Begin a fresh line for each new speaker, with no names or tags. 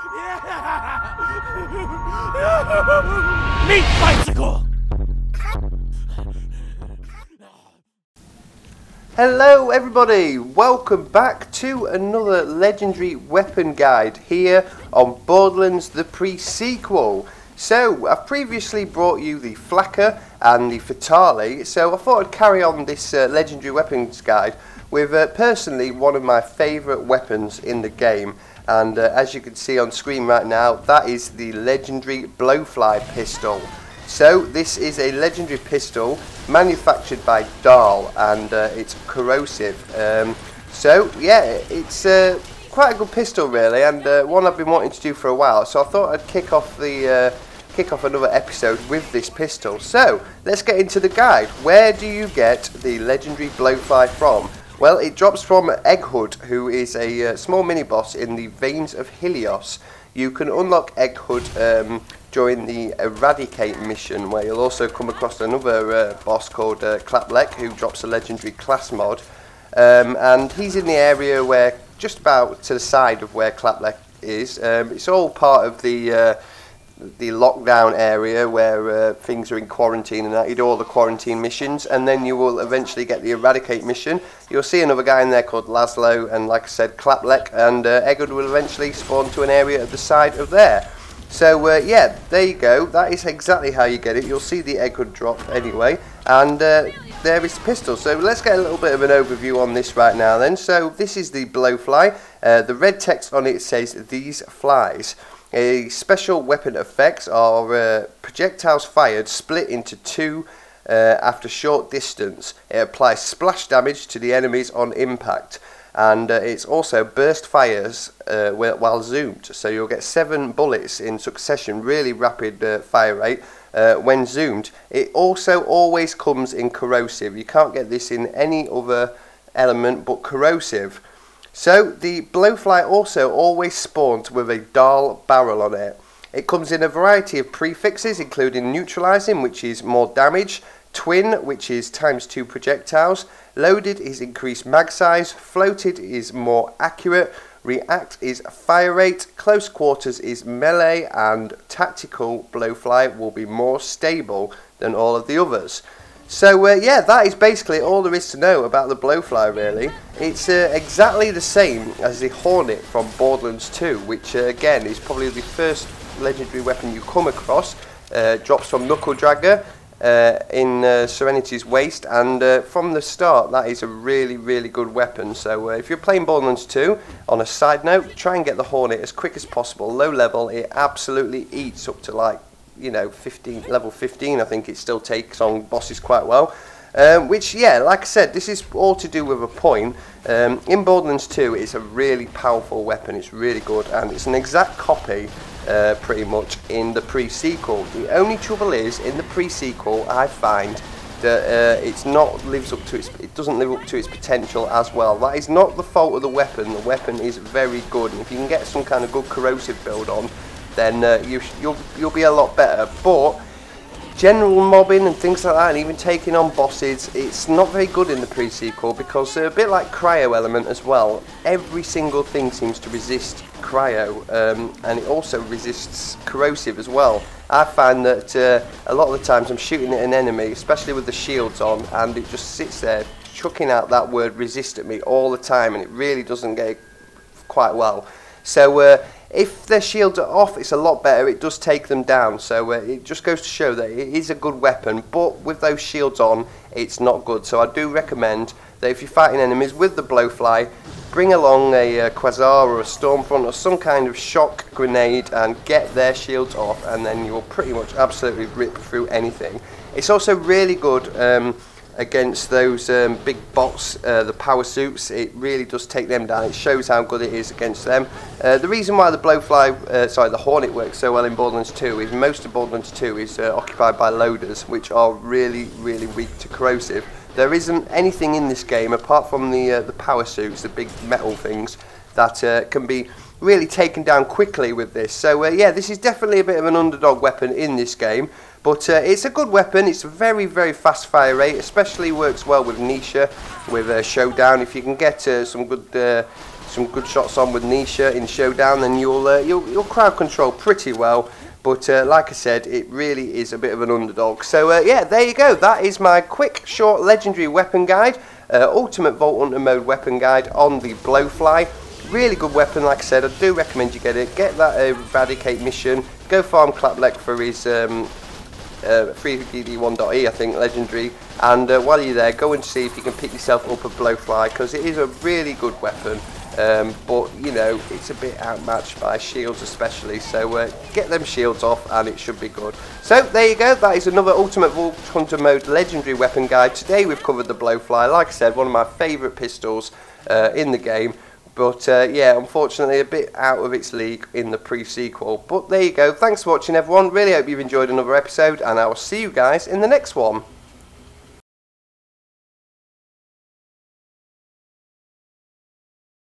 Meat bicycle!
Hello everybody, welcome back to another Legendary Weapon guide here on Borderlands the pre-sequel. So, I've previously brought you the Flakka and the Fatale, so I thought I'd carry on this Legendary Weapons guide with personally one of my favourite weapons in the game. And as you can see on screen right now, that is the legendary Blowfly pistol. So this is a legendary pistol manufactured by Dahl, and it's corrosive. So yeah, it's quite a good pistol really, and one I've been wanting to do for a while. So I thought I'd kick off another episode with this pistol. So let's get into the guide. Where do you get the legendary Blowfly from? Well, it drops from Egghood, who is a small mini-boss in the Veins of Helios. You can unlock Egghood during the Eradicate mission, where you'll also come across another boss called Klaplek, who drops a legendary class mod. And he's in the area where, just about to the side of where Klaplek is. It's all part of the lockdown area where things are in quarantine and that. You do all the quarantine missions, and then you will eventually get the Eradicate mission. You'll see another guy in there called Laszlo, and like I said, Klaplek, and Egghood will eventually spawn to an area at the side of there. So yeah, there you go, that is exactly how you get it. You'll see the Egghood drop anyway, and there is the pistol. So let's get a little bit of an overview on this right now then. So this is the Blowfly. The red text on it says, "These flies." Special weapon effects are projectiles fired split into two after short distance. It applies splash damage to the enemies on impact, and it's also burst fires while zoomed. So you'll get 7 bullets in succession, really rapid fire rate when zoomed. It also always comes in corrosive. You can't get this in any other element but corrosive. So the Blowfly also always spawns with a Dahl barrel on it. It comes in a variety of prefixes, including neutralizing, which is more damage, twin, which is ×2 projectiles, loaded is increased mag size, floated is more accurate, react is fire rate, close quarters is melee, and tactical Blowfly will be more stable than all of the others. So yeah, that is basically all there is to know about the Blowfly really. It's exactly the same as the Hornet from Borderlands 2, which again is probably the first legendary weapon you come across. Drops from Knuckle Dragger in Serenity's Waste, and from the start that is a really good weapon. So if you're playing Borderlands 2, on a side note, try and get the Hornet as quick as possible. Low level, it absolutely eats up to like, you know, level 15 I think it still takes on bosses quite well, which yeah, like I said, this is all to do with a point. In Borderlands 2 it's a really powerful weapon, it's really good, and it's an exact copy pretty much in the pre-sequel. The only trouble is, in the pre-sequel I find that it doesn't live up to its potential as well. That is not the fault of the weapon is very good, and if you can get some kind of good corrosive build on, then you'll be a lot better. But general mobbing and things like that, and even taking on bosses, it's not very good in the pre-sequel, because a bit like cryo element as well, every single thing seems to resist cryo, and it also resists corrosive as well. I find that a lot of the times I'm shooting at an enemy, especially with the shields on, and it just sits there chucking out that word resist at me all the time, and it really doesn't get it quite well. So if their shields are off, it's a lot better. It does take them down, so it just goes to show that it is a good weapon, but with those shields on, it's not good. So I do recommend that if you're fighting enemies with the Blowfly, bring along a Quasar or a Stormfront or some kind of shock grenade and get their shields off, and then you will pretty much absolutely rip through anything. It's also really good against those big bots, the power suits. It really does take them down. It shows how good it is against them. The reason why the the Hornet works so well in Borderlands 2 is most of Borderlands 2 is occupied by loaders, which are really weak to corrosive. There isn't anything in this game apart from the power suits, the big metal things, that can be really taken down quickly with this. So yeah, this is definitely a bit of an underdog weapon in this game. But it's a good weapon. It's a very fast fire rate, especially works well with Nisha, with Showdown. If you can get some good some good shots on with Nisha in Showdown, then you'll crowd control pretty well. But like I said, it really is a bit of an underdog. So yeah, there you go. That is my quick, short, legendary weapon guide. Ultimate Vault Hunter mode weapon guide on the Blowfly. Really good weapon, like I said. I do recommend you get it. Get that Eradicate mission. Go farm Clapleck for his 3DD1.E, I think, legendary. And while you're there, go and see if you can pick yourself up a Blowfly, because it is a really good weapon. But, you know, it's a bit outmatched by shields especially. So get them shields off and it should be good. So there you go. That is another Ultimate Vault Hunter mode legendary weapon guide. Today we've covered the Blowfly. Like I said, one of my favourite pistols in the game. But yeah, unfortunately a bit out of its league in the pre-sequel. But there you go. Thanks for watching, everyone. Really hope you've enjoyed another episode, and I will see you guys in the next one.